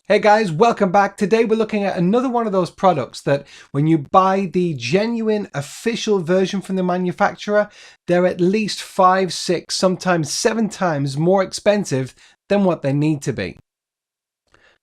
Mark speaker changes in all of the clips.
Speaker 1: Hey guys, welcome back. Today we're looking at another one of those products that when you buy the genuine official version from the manufacturer, they're at least 5, 6, sometimes 7 times more expensive than what they need to be.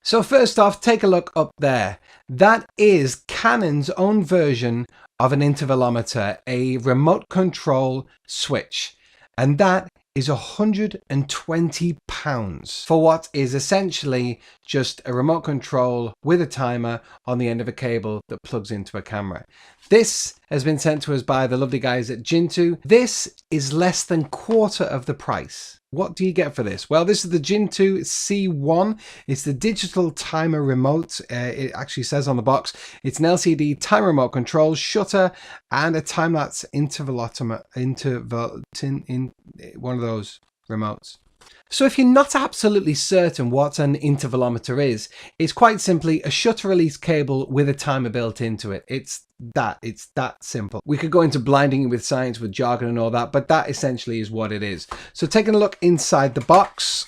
Speaker 1: So first off, take a look up there. That is Canon's own version of an intervalometer, a remote control switch. And that is £120 for what is essentially just a remote control with a timer on the end of a cable that plugs into a camera. This has been sent to us by the lovely guys at Jintu. This is less than quarter of the price. What do you get for this? Well, this is the Jintu C01. It's the digital timer remote. It actually says on the box, it's an LCD time remote control, shutter, and a time-lapse intervalometer, one of those remotes. So if you're not absolutely certain what an intervalometer is, it's quite simply a shutter release cable with a timer built into it. It's that simple. We could go into blinding you with science, with jargon and all that, but that essentially is what it is. So taking a look inside the box,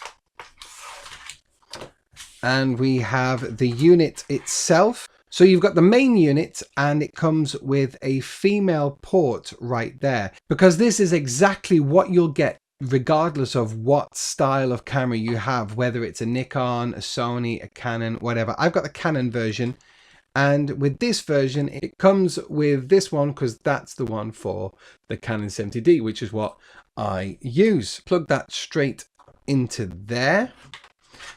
Speaker 1: and we have the unit itself. So you've got the main unit and it comes with a female port right there, because this is exactly what you'll get regardless of what style of camera you have, whether it's a Nikon, a Sony, a Canon, whatever. I've got the Canon version, and with this version it comes with this one because that's the one for the Canon 70D, which is what I use. Plug that straight into there.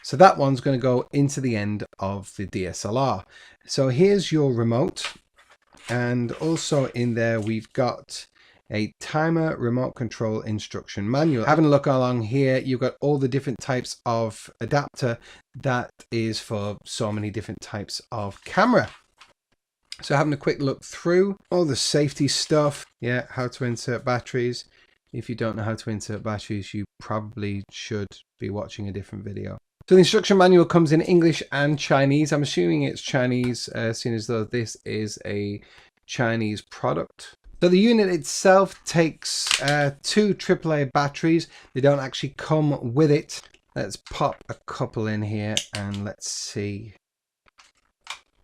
Speaker 1: So that one's going to go into the end of the DSLR. So here's your remote, and also in there we've got a timer remote control instruction manual. Having a look along here, you've got all the different types of adapter that is for so many different types of camera. So having a quick look through all the safety stuff, yeah, how to insert batteries. If you don't know how to insert batteries, you probably should be watching a different video. So the instruction manual comes in English and Chinese. I'm assuming it's Chinese, seeing as though this is a Chinese product. So the unit itself takes 2 AAA batteries. They don't actually come with it. Let's pop a couple in here and let's see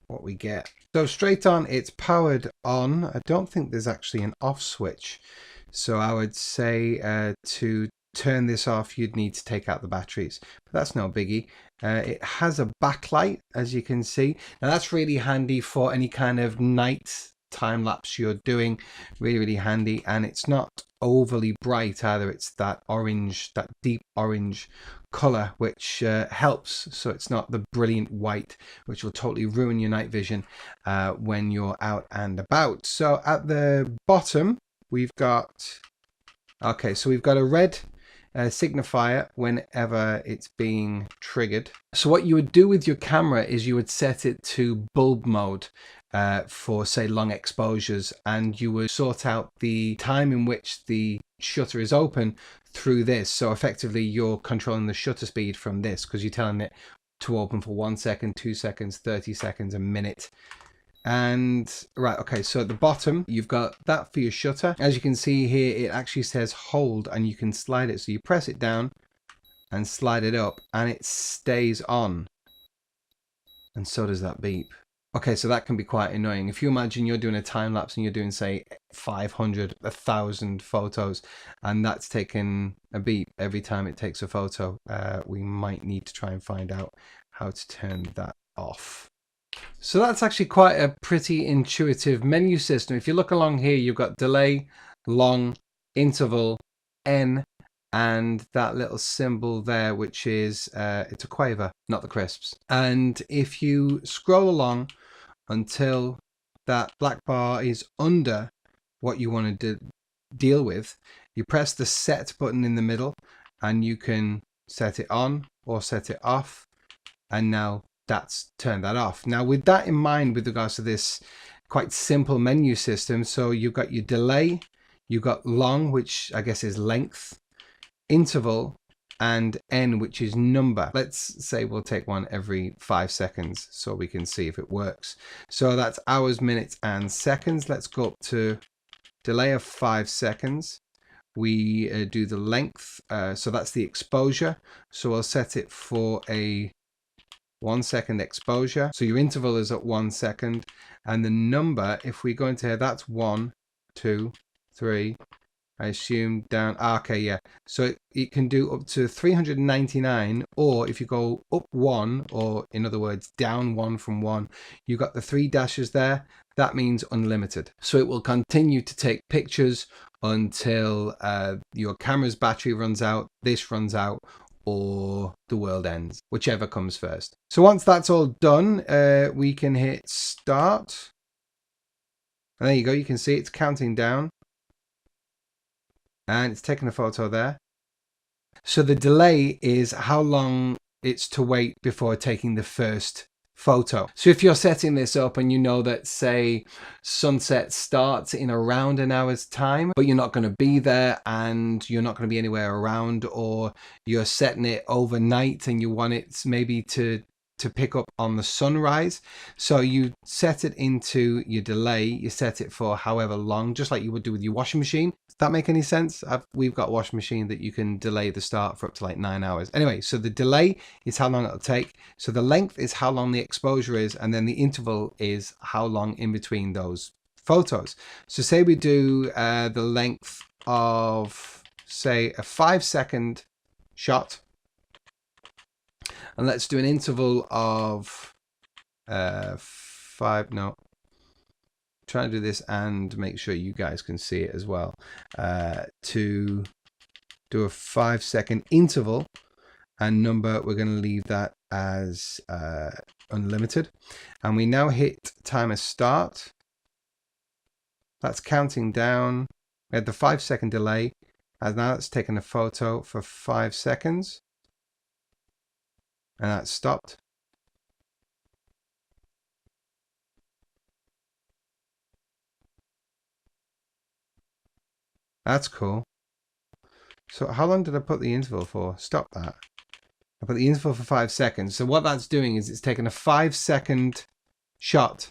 Speaker 1: what we get. So straight on, it's powered on. I don't think there's actually an off switch. So I would say to turn this off, you'd need to take out the batteries, but that's no biggie. It has a backlight, as you can see. Now that's really handy for any kind of night time lapse you're doing. Really handy, and it's not overly bright either. It's that orange, that deep orange color, which helps, so it's not the brilliant white, which will totally ruin your night vision when you're out and about. So at the bottom we've got, okay, so we've got a red signifier whenever it's being triggered. So what you would do with your camera is you would set it to bulb mode for, say, long exposures, and you would sort out the time in which the shutter is open through this. So effectively you're controlling the shutter speed from this, because you're telling it to open for 1 second, 2 seconds, 30 seconds, a minute. And right, okay, so at the bottom you've got that for your shutter. As you can see here, it actually says hold, and you can slide it. So you press it down and slide it up and it stays on, and so does that beep. Okay, so that can be quite annoying. If you imagine you're doing a time lapse and you're doing, say, 500, 1,000 photos, and that's taking a beep every time it takes a photo, we might need to try and find out how to turn that off. So that's actually quite a pretty intuitive menu system. If you look along here, you've got delay, long, interval, N, and that little symbol there, which is, it's a quaver, not the crisps. And if you scroll along until that black bar is under what you want to deal with, you press the set button in the middle and you can set it on or set it off, and now that's turned that off. Now with that in mind, with regards to this quite simple menu system, so you've got your delay, you've got long, which I guess is length, interval, and N, which is number. Let's say we'll take one every 5 seconds so we can see if it works. So that's hours, minutes, and seconds. Let's go up to delay of 5 seconds. We do the length, so that's the exposure. So I'll set it for a 1 second exposure. So your interval is at 1 second. And the number, if we go into here, that's 1, 2, 3, I assume down. Okay, yeah. So it can do up to 399, or if you go up 1, or in other words, down 1 from 1, you got the 3 dashes there. That means unlimited. So it will continue to take pictures until your camera's battery runs out, this runs out, or the world ends, whichever comes first. So once that's all done, we can hit start. And there you go. You can see it's counting down. And it's taking a photo there. So the delay is how long it's to wait before taking the first photo. So if you're setting this up and you know that, say, sunset starts in around an hour's time, but you're not going to be there and you're not going to be anywhere around, or you're setting it overnight and you want it maybe to pick up on the sunrise, so you set it into your delay. You set it for however long, just like you would do with your washing machine. Does that make any sense? We've got a washing machine that you can delay the start for up to like 9 hours. Anyway, so the delay is how long it'll take. So the length is how long the exposure is, and then the interval is how long in between those photos. So say we do the length of, say, a 5 second shot. And let's do an interval of 5, no. Try to do this and make sure you guys can see it as well. To do a 5 second interval and number, we're going to leave that as unlimited. And we now hit timer start. That's counting down. We had the 5 second delay. And now it's taken a photo for 5 seconds. And that's stopped. That's cool. So how long did I put the interval for? Stop that. I put the interval for 5 seconds. So what that's doing is it's taking a 5 second shot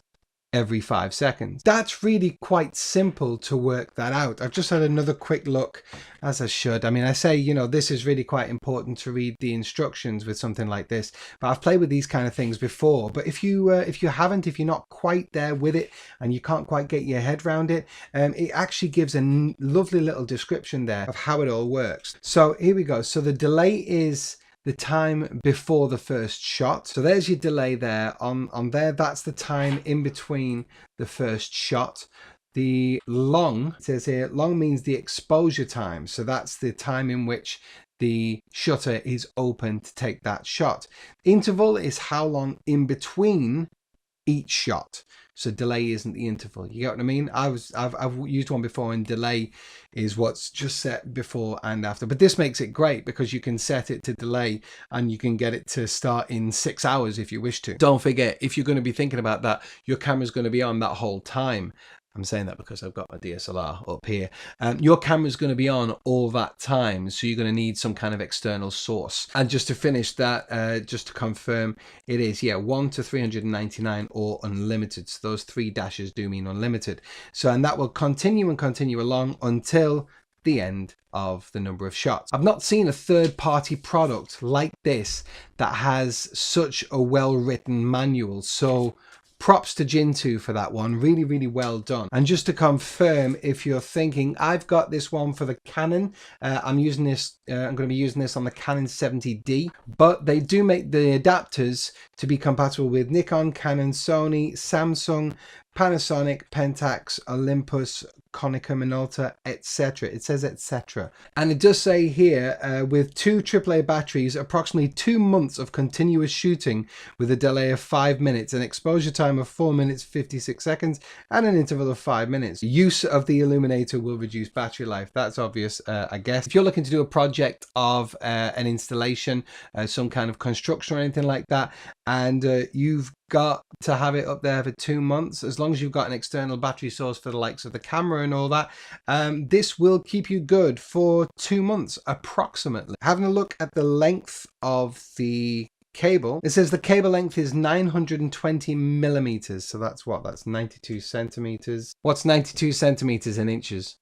Speaker 1: every 5 seconds. That's really quite simple to work that out. I've just had another quick look, as I should. I mean, I say, you know, this is really quite important to read the instructions with something like this, but I've played with these kind of things before. But if you haven't, if you're not quite there with it and you can't quite get your head around it, it actually gives a lovely little description there of how it all works. So here we go. So the delay is the time before the first shot. So there's your delay there on there. That's the time in between the first shot. The long, it says here, long means the exposure time. So that's the time in which the shutter is open to take that shot. Interval is how long in between each shot. So delay isn't the interval. You get what I mean? I've used one before, and delay is what's just set before and after. But this makes it great because you can set it to delay and you can get it to start in 6 hours if you wish to. Don't forget, if you're going to be thinking about that, your camera's going to be on that whole time. I'm saying that because I've got my DSLR up here. Your camera's going to be on all that time, so you're going to need some kind of external source. And just to finish that, just to confirm, it is, yeah, 1 to 399 or unlimited. So those 3 dashes do mean unlimited. So, and that will continue and continue along until the end of the number of shots. I've not seen a third-party product like this that has such a well-written manual. So props to Jintu for that one. Really, really well done. And just to confirm, if you're thinking, I've got this one for the Canon, I'm using this, I'm going to be using this on the Canon 70D, but they do make the adapters to be compatible with Nikon, Canon, Sony, Samsung, Panasonic, Pentax, Olympus, Konica Minolta, etc. It says etc. And it does say here, with 2 AAA batteries, approximately 2 months of continuous shooting with a delay of 5 minutes, an exposure time of 4 minutes 56 seconds, and an interval of 5 minutes. Use of the illuminator will reduce battery life. That's obvious, I guess. If you're looking to do a project of an installation, some kind of construction or anything like that, and you've got to have it up there for 2 months, as long as you've got an external battery source for the likes of the camera and all that, this will keep you good for 2 months approximately. Having a look at the length of the cable, it says the cable length is 920 millimeters. So that's what? That's 92 centimeters. What's 92 centimeters in inches?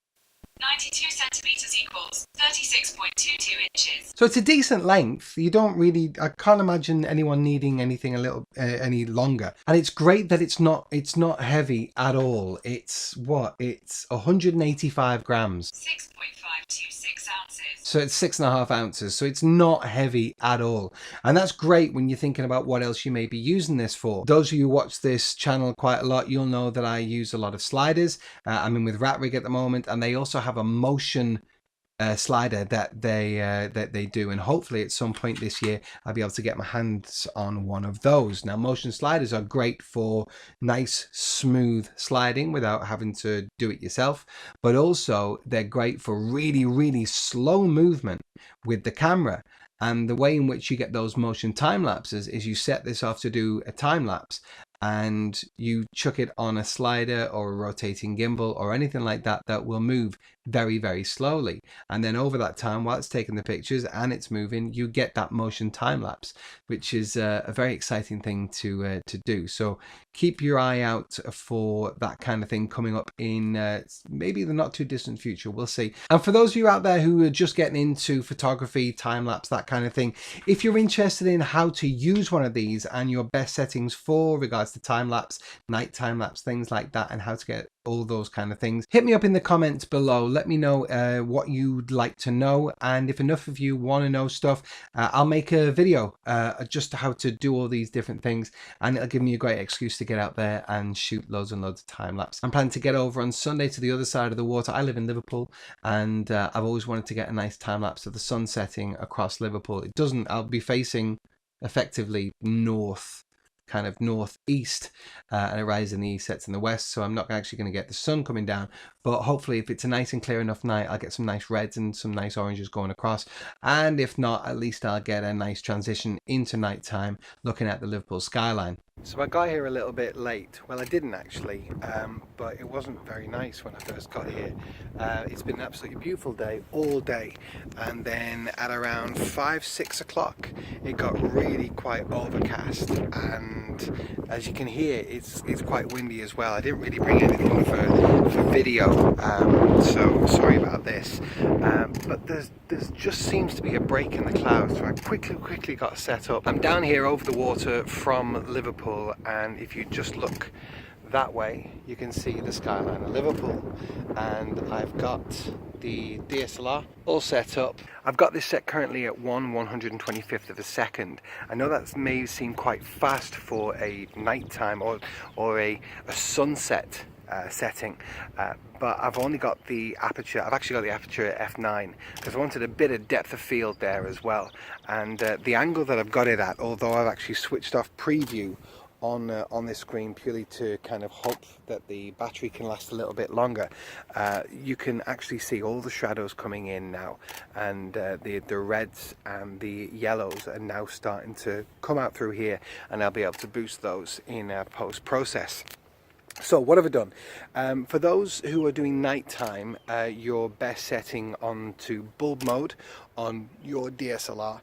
Speaker 2: 92 centimeters equals 36.22 inches.
Speaker 1: So it's a decent length. You don't really, I can't imagine anyone needing anything a little any longer. And it's great that it's not heavy at all. It's 185 grams.
Speaker 2: 6.526 ounces.
Speaker 1: So it's 6.5 ounces. So it's not heavy at all. And that's great when you're thinking about what else you may be using this for. Those of you who watch this channel quite a lot, you'll know that I use a lot of sliders. I'm in with Rat Rig at the moment, and they also have a motion slider that they do, and hopefully at some point this year I'll be able to get my hands on one of those. Now, motion sliders are great for nice smooth sliding without having to do it yourself, but also they're great for really slow movement with the camera. And the way in which you get those motion time lapses is you set this off to do a time lapse, and you chuck it on a slider or a rotating gimbal or anything like that that will move very slowly, and then over that time, while it's taking the pictures and it's moving, you get that motion time lapse, which is a very exciting thing to do. So keep your eye out for that kind of thing coming up in maybe the not too distant future. We'll see. And for those of you out there who are just getting into photography, time lapse, that kind of thing, if you're interested in how to use one of these and your best settings for regards to time lapse, night time lapse, things like that, and how to get all those kind of things, hit me up in the comments below. Let me know what you'd like to know, and if enough of you want to know stuff, I'll make a video just how to do all these different things, and it'll give me a great excuse to get out there and shoot loads and loads of time lapse. I'm planning to get over on Sunday to the other side of the water. I live in Liverpool, and I've always wanted to get a nice time lapse of the sun setting across Liverpool. I'll be facing effectively north, kind of northeast, and it rises in the east, sets in the west, so I'm not actually going to get the sun coming down, but hopefully if it's a nice and clear enough night, I'll get some nice reds and some nice oranges going across, and if not, at least I'll get a nice transition into nighttime looking at the Liverpool skyline. So I got here a little bit late. Well, I didn't actually, but it wasn't very nice when I first got here. It's been an absolutely beautiful day all day, and then at around 5-6 o'clock it got really quite overcast, and as you can hear, it's quite windy as well. I didn't really bring anything for video, so sorry about this, but there's just seems to be a break in the clouds, so I quickly got set up. I'm down here over the water from Liverpool, and if you just look that way you can see the skyline of Liverpool, and I've got the DSLR all set up. I've got this set currently at 1/125th of a second. I know that may seem quite fast for a nighttime or a sunset setting, but I've only got the aperture, I've actually got the aperture at f9 because I wanted a bit of depth of field there as well, and the angle that I've got it at, although I've actually switched off preview on this screen purely to kind of hope that the battery can last a little bit longer, you can actually see all the shadows coming in now, and the reds and the yellows are now starting to come out through here, and I'll be able to boost those in post process. So what have I done? For those who are doing nighttime, your best setting onto bulb mode on your DSLR.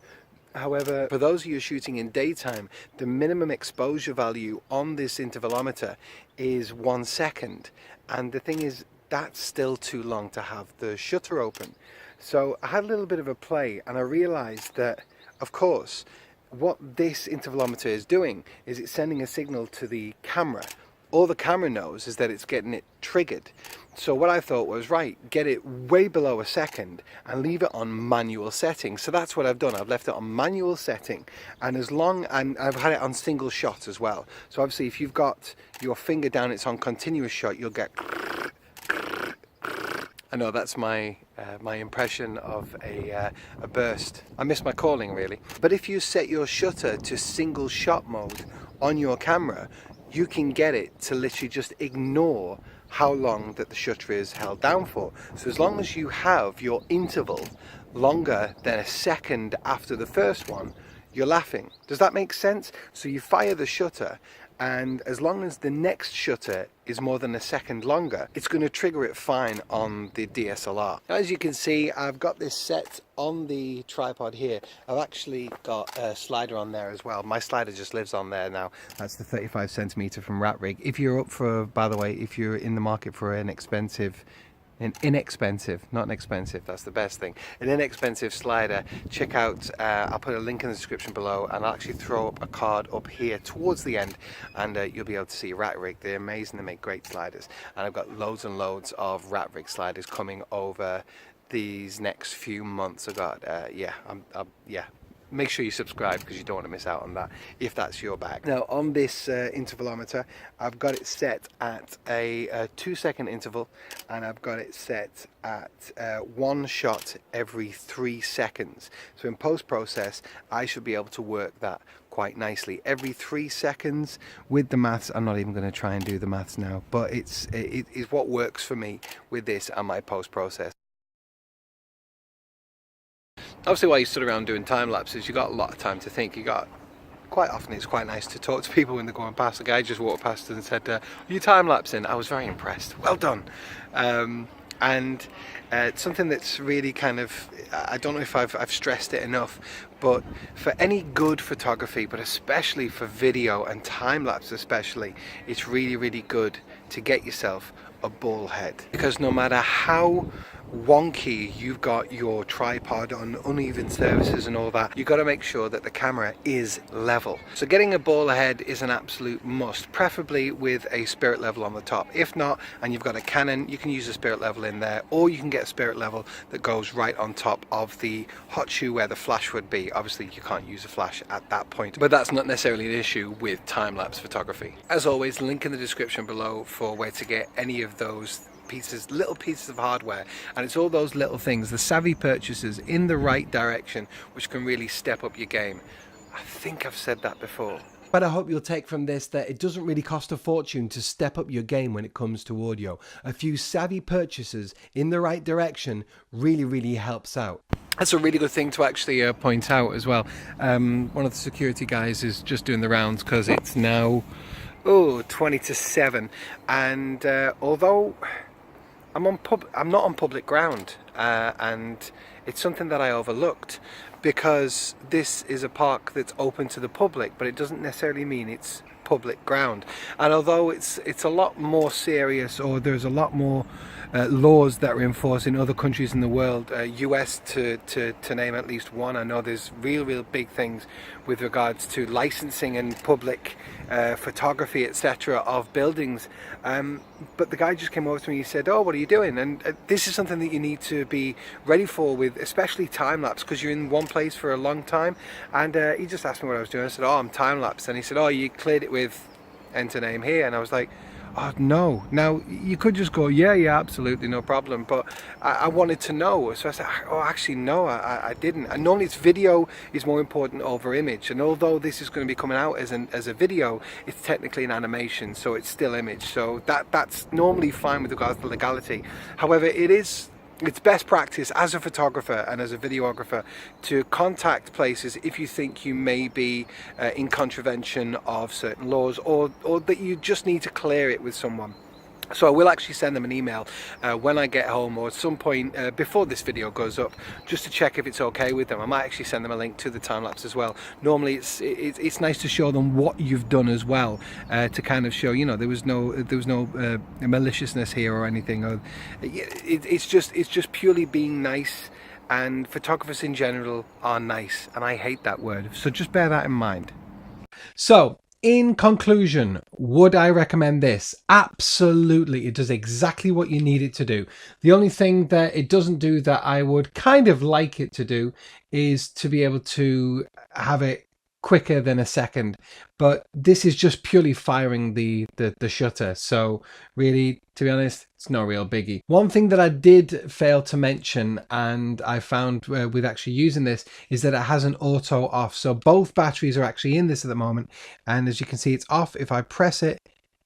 Speaker 1: However, for those of you shooting in daytime, the minimum exposure value on this intervalometer is 1 second. And the thing is, that's still too long to have the shutter open. So I had a little bit of a play, and I realized that, of course, what this intervalometer is doing is it's sending a signal to the camera. All the camera knows is that it's getting it triggered. So what I thought was, right, get it way below 1 second and leave it on manual setting. So that's what I've done. I've left it on manual setting, and and I've had it on single shot as well. So obviously if you've got your finger down, it's on continuous shot, you'll get. I know that's my impression of a burst. I miss my calling really. But if you set your shutter to single shot mode on your camera, you can get it to literally just ignore how long that the shutter is held down for. So as long as you have your interval longer than 1 second after the first one, you're laughing. Does that make sense? So you fire the shutter, and as long as the next shutter is more than 1 second longer, it's going to trigger it fine on the DSLR. Now, as you can see, I've got this set on the tripod here. I've actually got a slider on there as well. My slider just lives on there now. That's the 35 centimeter from Rat Rig. If you're up for, by the way, if you're in the market for an expensive an inexpensive, not an expensive, that's the best thing, an inexpensive slider. Check out, I'll put a link in the description below, and I'll actually throw up a card up here towards the end, and you'll be able to see Rat Rig. They're amazing, they make great sliders, and I've got loads and loads of Rat Rig sliders coming over these next few months. I've got, yeah, make sure you subscribe because you don't want to miss out on that if that's your bag. Now on this intervalometer, I've got it set at a 2-second interval, and I've got it set at 1 shot every 3 seconds. So in post-process, I should be able to work that quite nicely. Every 3 seconds with the maths, I'm not even going to try and do the maths now, but it is what works for me with this and my post-process. Obviously, while you stood around doing time lapses, you got a lot of time to think. You got, quite often it's quite nice to talk to people when they're going past. The guy just walked past and said, "Are you time lapsing?" I was very impressed. Well done. And something that's really kind of, I don't know if I've stressed it enough, but for any good photography, but especially for video and time lapse especially, it's really, really good to get yourself a ball head, because no matter how wonky you've got your tripod on uneven surfaces and all that, you've got to make sure that the camera is level. So getting a ball head is an absolute must, preferably with a spirit level on the top. If not, and you've got a Canon, you can use a spirit level in there, or you can get a spirit level that goes right on top of the hot shoe where the flash would be. Obviously you can't use a flash at that point, but that's not necessarily an issue with time-lapse photography. As always, link in the description below for where to get any of those little pieces of hardware, and it's all those little things, the savvy purchases in the right direction, which can really step up your game. I think I've said that before. But I hope you'll take from this that it doesn't really cost a fortune to step up your game when it comes to audio. A few savvy purchases in the right direction really, really helps out. That's a really good thing to actually point out as well. One of the security guys is just doing the rounds because it's now 20 to 7, and although I'm not on public ground, and it's something that I overlooked, because this is a park that's open to the public, but it doesn't necessarily mean it's public ground. And although it's a lot more serious, or there's a lot more laws that are enforced in other countries in the world, US to name at least one. I know there's real big things with regards to licensing and public photography, etc., of buildings, but the guy just came over to me and he said, "Oh, what are you doing?" And this is something that you need to be ready for, with especially time-lapse, because you're in one place for a long time. And he just asked me what I was doing. I said, "Oh, I'm time-lapse." And he said, "Oh, you cleared it with enter name here." And I was like, "Oh no." Now you could just go, yeah, absolutely, no problem, but I wanted to know. So I said, "Oh, actually no, I didn't." And normally it's video is more important over image, and although this is going to be coming out as a video, it's technically an animation, so it's still image, so that's normally fine with regards to legality. However, it's best practice as a photographer and as a videographer to contact places if you think you may be in contravention of certain laws, or that you just need to clear it with someone. So I will actually send them an email when I get home, or at some point before this video goes up, just to check if it's okay with them. I might actually send them a link to the time lapse as well. Normally it's nice to show them what you've done as well, to kind of show, you know, there was no maliciousness here or anything. Or it's just purely being nice, and photographers in general are nice, and I hate that word, so just bear that in mind. So in conclusion, would I recommend this? Absolutely. It does exactly what you need it to do. The only thing that it doesn't do that I would kind of like it to do is to be able to have it quicker than a second, but this is just purely firing the shutter, so really, to be honest, it's no real biggie. One thing that I did fail to mention, and I found with actually using this, is that it has an auto off. So both batteries are actually in this at the moment, and as you can see, it's off. If I press it,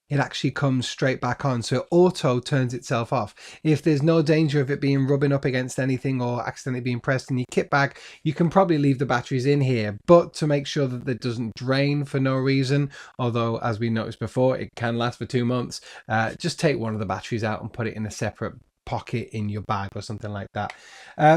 Speaker 1: it actually comes straight back on, so auto turns itself off. If there's no danger of it being rubbing up against anything or accidentally being pressed in your kit bag, you can probably leave the batteries in here, but to make sure that it doesn't drain for no reason, although as we noticed before, it can last for 2 months, just take one of the batteries out and put it in a separate pocket in your bag or something like that.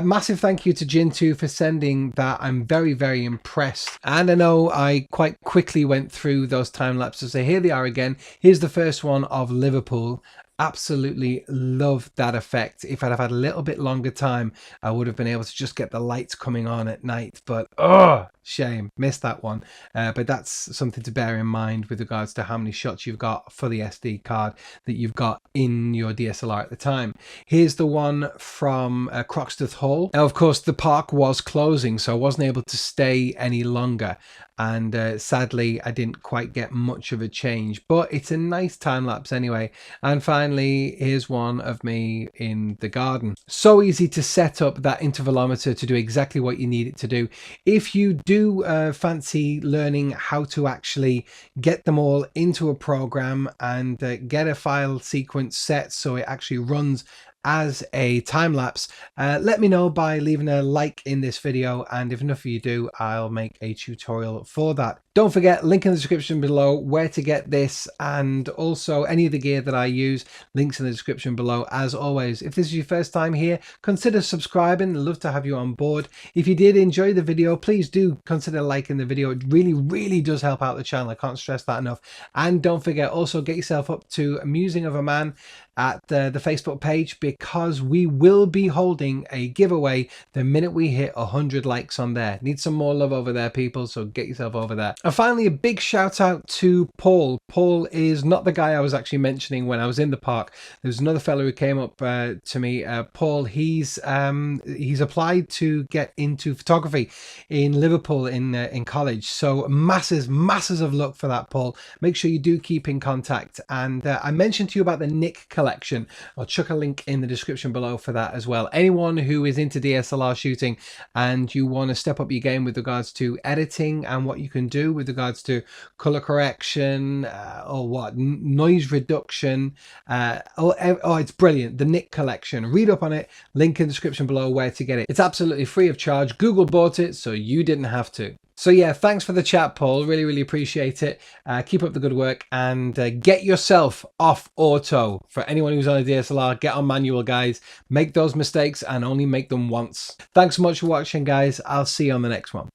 Speaker 1: Massive thank you to Jintu for sending that. I'm very impressed, and I know I quite quickly went through those time lapses, so here they are again. Here's the first one of Liverpool Absolutely love that effect. If I'd have had a little bit longer time, I would have been able to just get the lights coming on at night, but oh, shame, missed that one. But that's something to bear in mind with regards to how many shots you've got for the SD card that you've got in your DSLR at the time. Here's the one from Croxteth Hall. Now, of course, the park was closing, so I wasn't able to stay any longer, and sadly I didn't quite get much of a change, but it's a nice time lapse anyway. And finally, here's one of me in the garden. So easy to set up that intervalometer to do exactly what you need it to do. If you do fancy learning how to actually get them all into a program and get a file sequence set so it actually runs as a time lapse, let me know by leaving a like in this video, and if enough of you do, I'll make a tutorial for that. Don't forget, link in the description below where to get this, and also any of the gear that I use, links in the description below. As always, if this is your first time here, consider subscribing. I'd love to have you on board. If you did enjoy the video, please do consider liking the video. It really does help out the channel. I can't stress that enough. And don't forget, also get yourself up to Amusing of a Man at the Facebook page, because we will be holding a giveaway the minute we hit 100 likes on there. Need some more love over there, people, so get yourself over there. And finally, a big shout out to Paul. Paul is not the guy I was actually mentioning when I was in the park. There's another fellow who came up to me. Paul, he's applied to get into photography in Liverpool in college, so masses of luck for that, Paul. Make sure you do keep in contact. And I mentioned to you about the Nick collection. I'll chuck a link in the description below for that as well. Anyone who is into DSLR shooting and you want to step up your game with regards to editing and what you can do with regards to color correction or what noise reduction, it's brilliant. The Nick collection, read up on it, link in the description below where to get it. It's absolutely free of charge. Google bought it, so you didn't have to. So yeah, thanks for the chat, Paul. Really appreciate it. Keep up the good work, and get yourself off auto. For anyone who's on a DSLR, get on manual, guys. Make those mistakes and only make them once. Thanks so much for watching, guys. I'll see you on the next one.